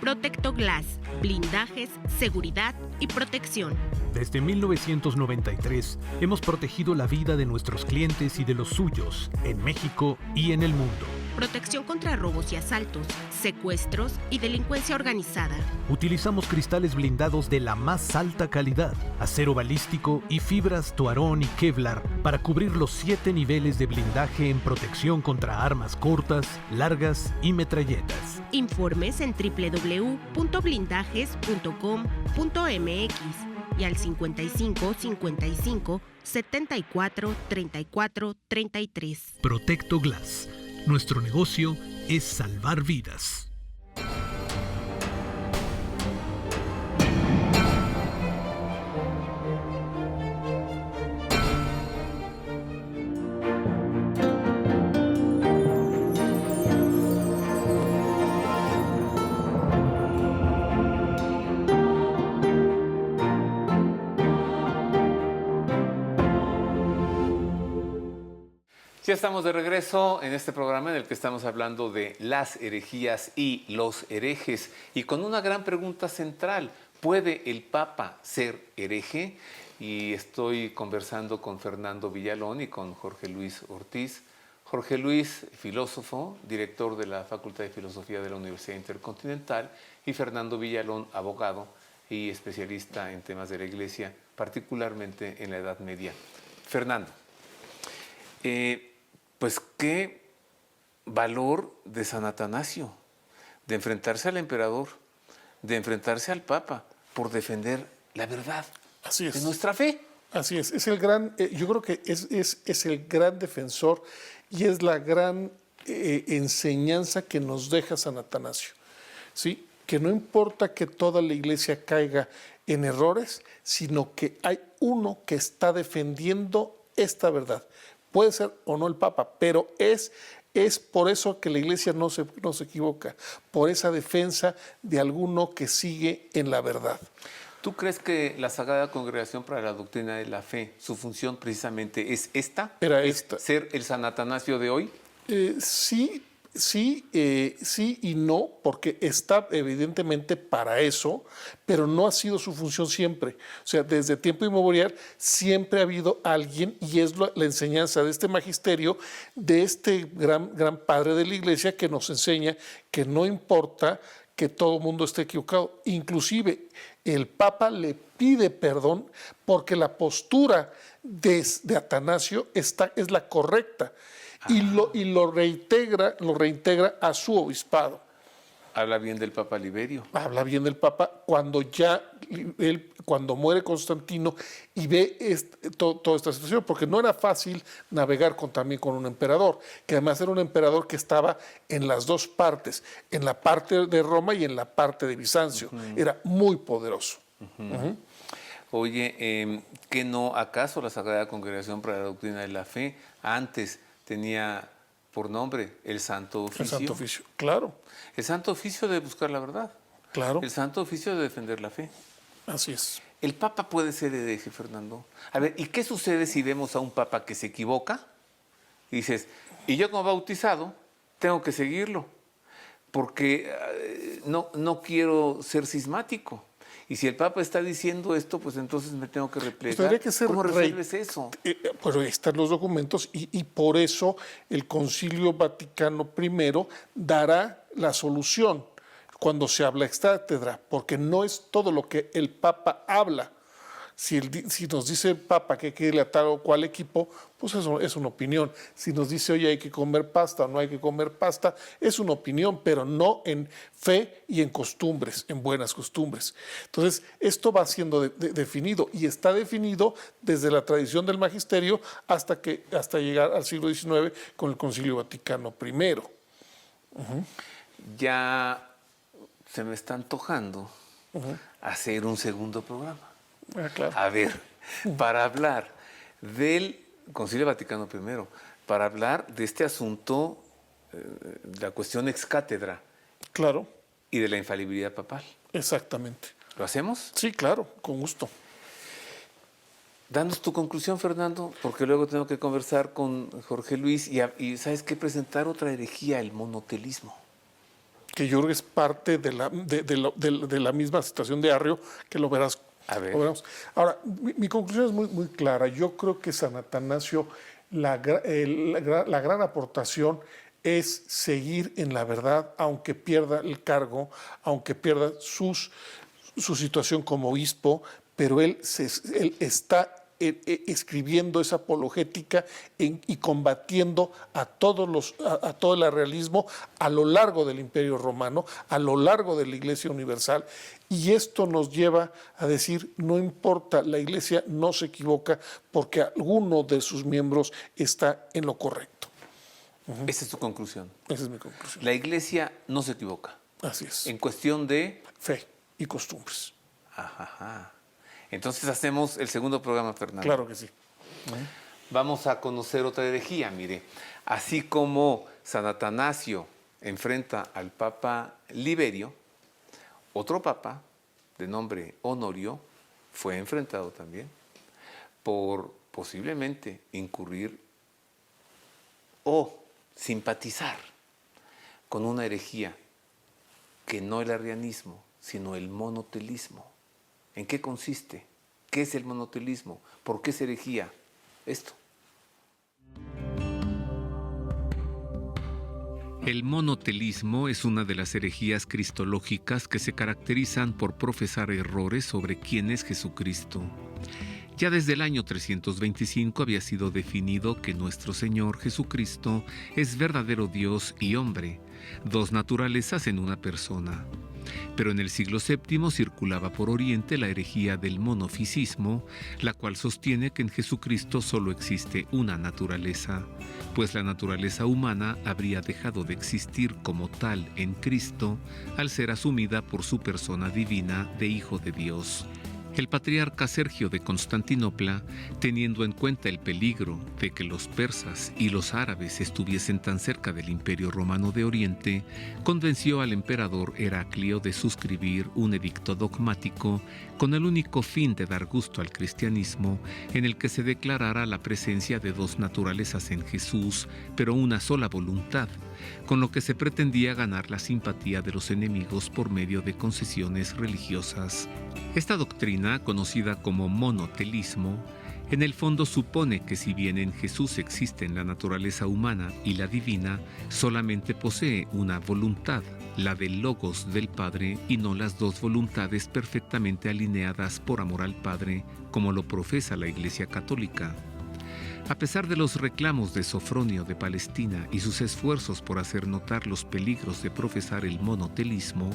Protectoglass, blindajes, seguridad y protección. Desde 1993 hemos protegido la vida de nuestros clientes y de los suyos en México y en el mundo. Protección contra robos y asaltos, secuestros y delincuencia organizada. Utilizamos cristales blindados de la más alta calidad, acero balístico y fibras Tuarón y Kevlar para cubrir los 7 niveles de blindaje en protección contra armas cortas, largas y metralletas. Informes en www.blindajes.com.mx y al 55 55 74 34 33. Protectoglass. Nuestro negocio es salvar vidas. Ya estamos de regreso en este programa en el que estamos hablando de las herejías y los herejes y con una gran pregunta central: ¿puede el Papa ser hereje? Y estoy conversando con Fernando Villalón y con Jorge Luis Ortiz. Jorge Luis, filósofo, director de la Facultad de Filosofía de la Universidad Intercontinental, y Fernando Villalón, abogado y especialista en temas de la Iglesia, particularmente en la Edad Media. Fernando, pues qué valor de San Atanasio, de enfrentarse al emperador, de enfrentarse al Papa, por defender la verdad. Así es. De nuestra fe. Así es el gran, yo creo que es el gran defensor y es la gran enseñanza que nos deja San Atanasio, ¿sí? Que no importa que toda la iglesia caiga en errores, sino que hay uno que está defendiendo esta verdad. Puede ser o no el Papa, pero es por eso que la iglesia no se equivoca, por esa defensa de alguno que sigue en la verdad. ¿Tú crees que la Sagrada Congregación para la Doctrina de la Fe, su función precisamente es esta? Era ¿Es esta. ser el San Atanasio de hoy? Sí y no, porque está evidentemente para eso, pero no ha sido su función siempre. O sea, desde tiempo inmemorial siempre ha habido alguien, y es la enseñanza de este magisterio, de este gran padre de la iglesia, que nos enseña que no importa que todo el mundo esté equivocado. Inclusive el Papa le pide perdón porque la postura de Atanasio es la correcta. Y lo reintegra a su obispado. Habla bien del Papa Liberio. Habla bien del Papa cuando muere Constantino y ve toda esta situación, porque no era fácil navegar también con un emperador, que además era un emperador que estaba en las dos partes, en la parte de Roma y en la parte de Bizancio. Era muy poderoso. Oye, ¿qué no acaso la Sagrada Congregación para la Doctrina de la Fe antes tenía por nombre el Santo Oficio? El Santo Oficio, claro. El Santo Oficio de buscar la verdad. Claro. El Santo Oficio de defender la fe. Así es. ¿El Papa puede ser hereje, Fernando? A ver, ¿y qué sucede si vemos a un Papa que se equivoca? Y dices, y yo como bautizado tengo que seguirlo, porque no quiero ser cismático. Y si el Papa está diciendo esto, pues entonces me tengo que replegar. ¿Cómo resuelves eso? Pues ahí están los documentos y por eso el Concilio Vaticano I dará la solución cuando se habla ex cátedra, porque no es todo lo que el Papa habla. Si nos dice el Papa que hay que irle a tal o cual equipo, pues eso es una opinión. Si nos dice, oye, hay que comer pasta o no hay que comer pasta, es una opinión, pero no en fe y en costumbres, en buenas costumbres. Entonces, esto va siendo definido y está definido desde la tradición del magisterio hasta llegar al siglo XIX con el Concilio Vaticano I. Ya se me está antojando hacer un segundo programa. Claro. A ver, para hablar del Concilio Vaticano I, para hablar de este asunto, la cuestión ex cátedra. Claro. Y de la infalibilidad papal. Exactamente. ¿Lo hacemos? Sí, claro, con gusto. Danos tu conclusión, Fernando, porque luego tengo que conversar con Jorge Luis y ¿sabes qué? Presentar otra herejía, el monotelismo. que yo creo que es parte de la misma situación de Arrio, que lo verás. A ver. Lo veremos. Ahora, mi conclusión es muy clara. Yo creo que San Atanasio, la gran aportación es seguir en la verdad, aunque pierda el cargo, aunque pierda su situación como obispo, pero él está escribiendo esa apologética y combatiendo a todo el realismo a lo largo del Imperio Romano, a lo largo de la Iglesia Universal, y esto nos lleva a decir, no importa, la Iglesia no se equivoca porque alguno de sus miembros está en lo correcto. Esa es tu conclusión. Esa es mi conclusión. La Iglesia no se equivoca. Así es. En cuestión de... Fe y costumbres. Ajá. Entonces hacemos el segundo programa, Fernando. Claro que sí. Vamos a conocer otra herejía, mire. Así como San Atanasio enfrenta al Papa Liberio, otro papa de nombre Honorio fue enfrentado también por posiblemente incurrir o simpatizar con una herejía que no el arrianismo, sino el monotelismo. ¿En qué consiste? ¿Qué es el monotelismo? ¿Por qué es herejía? Esto. El monotelismo es una de las herejías cristológicas que se caracterizan por profesar errores sobre quién es Jesucristo. Ya desde el año 325 había sido definido que nuestro Señor Jesucristo es verdadero Dios y hombre, dos naturalezas en una persona. Pero en el siglo VII circulaba por Oriente la herejía del monofisismo, la cual sostiene que en Jesucristo solo existe una naturaleza, pues la naturaleza humana habría dejado de existir como tal en Cristo al ser asumida por su persona divina de Hijo de Dios. El patriarca Sergio de Constantinopla, teniendo en cuenta el peligro de que los persas y los árabes estuviesen tan cerca del Imperio Romano de Oriente, convenció al emperador Heraclio de suscribir un edicto dogmático con el único fin de dar gusto al cristianismo, en el que se declarara la presencia de dos naturalezas en Jesús, pero una sola voluntad, con lo que se pretendía ganar la simpatía de los enemigos por medio de concesiones religiosas. Esta doctrina, conocida como monotelismo, en el fondo supone que si bien en Jesús existen la naturaleza humana y la divina, solamente posee una voluntad, la del Logos del Padre, y no las dos voluntades perfectamente alineadas por amor al Padre, como lo profesa la Iglesia Católica. A pesar de los reclamos de Sofronio de Palestina y sus esfuerzos por hacer notar los peligros de profesar el monotelismo,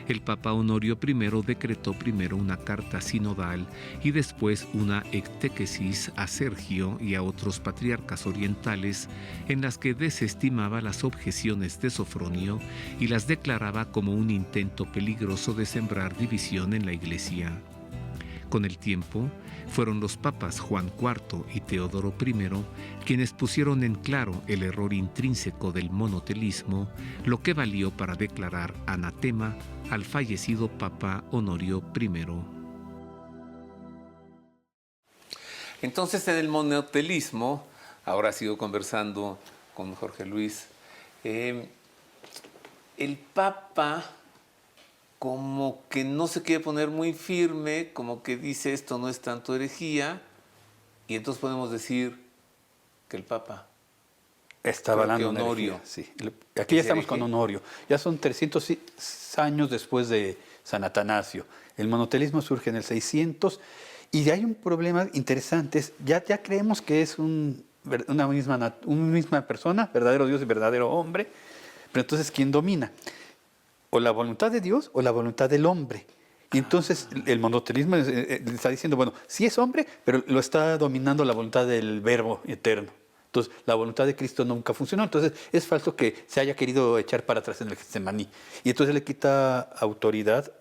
el Papa Honorio I decretó primero una carta sinodal y después una ectéquesis a Sergio y a otros patriarcas orientales, en las que desestimaba las objeciones de Sofronio y las declaraba como un intento peligroso de sembrar división en la Iglesia. Con el tiempo, fueron los papas Juan IV y Teodoro I quienes pusieron en claro el error intrínseco del monotelismo, lo que valió para declarar anatema al fallecido Papa Honorio I. Entonces, en el monotelismo, ahora sigo conversando con Jorge Luis, el Papa como que no se quiere poner muy firme, como que dice esto no es tanto herejía, y entonces podemos decir que el Papa está avalando una Honorio. herejía, sí. Aquí ya estamos con Honorio. Ya son 300 años después de San Atanasio. El monotelismo surge en el 600 y hay un problema interesante. Ya creemos que es una misma persona, verdadero Dios y verdadero hombre, pero entonces ¿quién domina? O la voluntad de Dios o la voluntad del hombre. Y entonces el monotelismo está diciendo, bueno, sí es hombre, pero lo está dominando la voluntad del Verbo eterno. Entonces, la voluntad de Cristo nunca funcionó. Entonces, es falso que se haya querido echar para atrás en el Getsemaní. Y entonces le quita autoridad,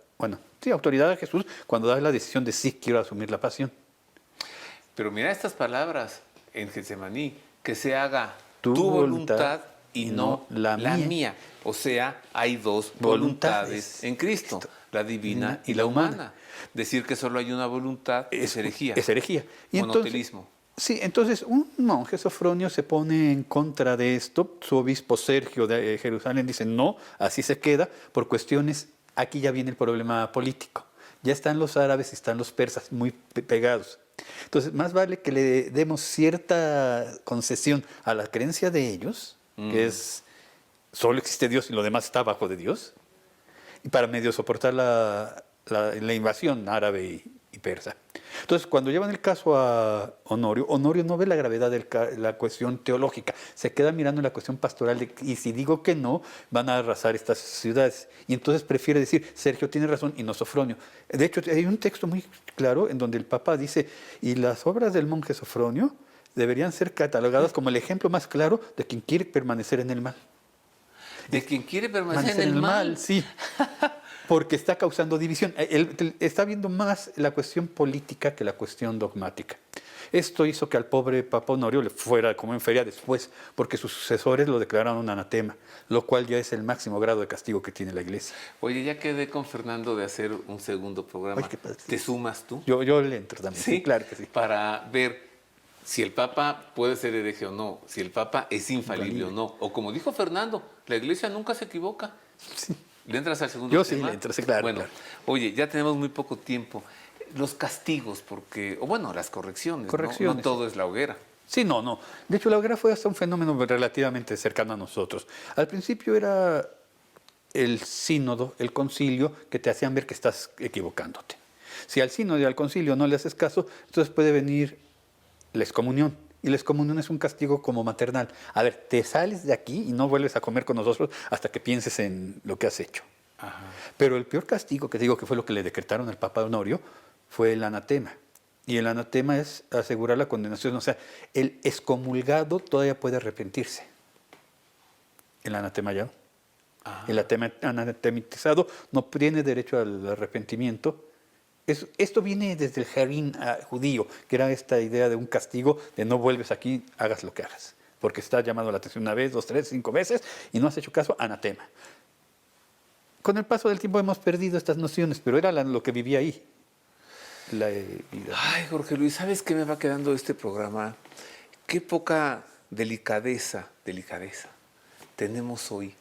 autoridad a Jesús cuando da la decisión de sí, quiero asumir la pasión. Pero mira estas palabras en Getsemaní, que se haga Tu tu voluntad voluntad y no la mía. O sea, hay dos voluntades en Cristo, la divina y la humana. Decir que solo hay una voluntad es herejía. Es herejía. Y monotelismo. Sí, entonces un monje Sofronio se pone en contra de esto. Su obispo Sergio de Jerusalén dice no, así se queda, por cuestiones, aquí ya viene el problema político. Ya están los árabes y están los persas muy pegados. Entonces, más vale que le demos cierta concesión a la creencia de ellos, que es solo existe Dios y lo demás está abajo de Dios, y para medio soportar la invasión árabe y persa. Entonces, cuando llevan el caso a Honorio, Honorio no ve la gravedad de la cuestión teológica, se queda mirando la cuestión pastoral de, y si digo que no, van a arrasar estas ciudades. Y entonces prefiere decir, Sergio tiene razón y no Sofronio. De hecho, hay un texto muy claro en donde el Papa dice, y las obras del monje Sofronio deberían ser catalogadas como el ejemplo más claro de quien quiere permanecer en el mal. De quien quiere permanecer en el mal. Sí. Porque está causando división. Él está viendo más la cuestión política que la cuestión dogmática. Esto hizo que al pobre Papa Honorio le fuera como en feria después, porque sus sucesores lo declararon un anatema, lo cual ya es el máximo grado de castigo que tiene la Iglesia. Oye, ya quedé con Fernando de hacer un segundo programa. Ay, qué padre. ¿Te sumas tú? Yo le entro también. Sí, claro que sí. Para ver si el Papa puede ser hereje o no, si el Papa es infalible o no. O como dijo Fernando, la Iglesia nunca se equivoca. Sí. ¿Le entras al segundo Yo tema? sí le entro, sí, claro. Bueno, claro. oye, ya tenemos muy poco tiempo. Los castigos, porque, o bueno, las correcciones, Correcciones. No todo es la hoguera. Sí, no. De hecho, la hoguera fue hasta un fenómeno relativamente cercano a nosotros. Al principio era el sínodo, el concilio, que te hacían ver que estás equivocándote. Si al sínodo y al concilio no le haces caso, entonces puede venir la excomunión. Y la excomunión es un castigo como maternal. A ver, te sales de aquí y no vuelves a comer con nosotros hasta que pienses en lo que has hecho. Ajá. Pero el peor castigo, que digo que fue lo que le decretaron al Papa Honorio, fue el anatema. Y el anatema es asegurar la condenación. O sea, el excomulgado todavía puede arrepentirse. El anatema ya no. Ajá. El anatematizado no tiene derecho al arrepentimiento. Esto viene desde el Harim judío, que era esta idea de un castigo de no vuelves aquí, hagas lo que hagas. Porque estás llamando la atención una vez, 2, 3, 5 veces y no has hecho caso, anatema. Con el paso del tiempo hemos perdido estas nociones, pero era lo que vivía ahí. La vida. Ay, Jorge Luis, ¿sabes qué me va quedando de este programa? Qué poca delicadeza tenemos hoy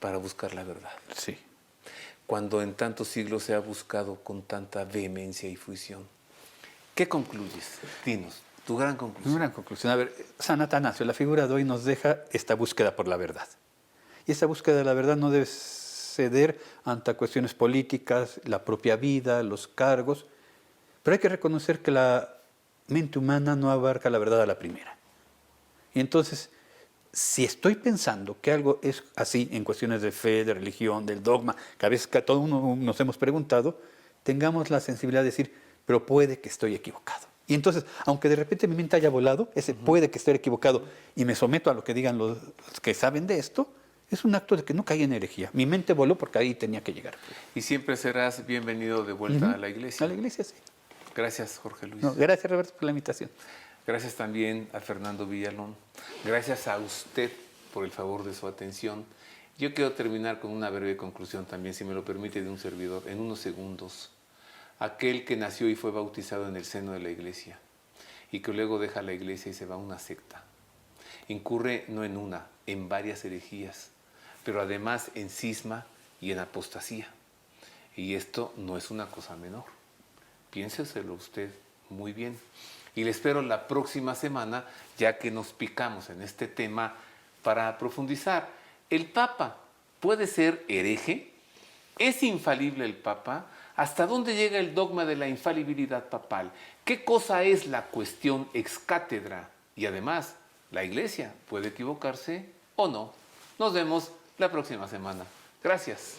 para buscar la verdad. Sí. Cuando en tantos siglos se ha buscado con tanta vehemencia y fruición. ¿Qué concluyes? Dinos, tu gran conclusión. Una conclusión. A ver, San Atanasio, la figura de hoy, nos deja esta búsqueda por la verdad. Y esta búsqueda de la verdad no debe ceder ante cuestiones políticas, la propia vida, los cargos. Pero hay que reconocer que la mente humana no abarca la verdad a la primera. Y entonces, si estoy pensando que algo es así en cuestiones de fe, de religión, del dogma, que a veces todo uno nos hemos preguntado, tengamos la sensibilidad de decir, pero puede que estoy equivocado. Y entonces, aunque de repente mi mente haya volado, ese puede que esté equivocado y me someto a lo que digan los que saben de esto, es un acto de que no caí en herejía. Mi mente voló porque ahí tenía que llegar. Y siempre serás bienvenido de vuelta a la iglesia. A la iglesia, sí. Gracias, Jorge Luis. No, gracias, Roberto, por la invitación. Gracias también a Fernando Villalón. Gracias a usted por el favor de su atención. Yo quiero terminar con una breve conclusión también, si me lo permite, de un servidor, en unos segundos. Aquel que nació y fue bautizado en el seno de la iglesia y que luego deja la iglesia y se va a una secta, incurre no en una, en varias herejías, pero además en cisma y en apostasía. Y esto no es una cosa menor. Piénseselo usted muy bien. Y le espero la próxima semana, ya que nos picamos en este tema para profundizar. ¿El Papa puede ser hereje? ¿Es infalible el Papa? ¿Hasta dónde llega el dogma de la infalibilidad papal? ¿Qué cosa es la cuestión ex cátedra? Y además, ¿la Iglesia puede equivocarse o no? Nos vemos la próxima semana. Gracias.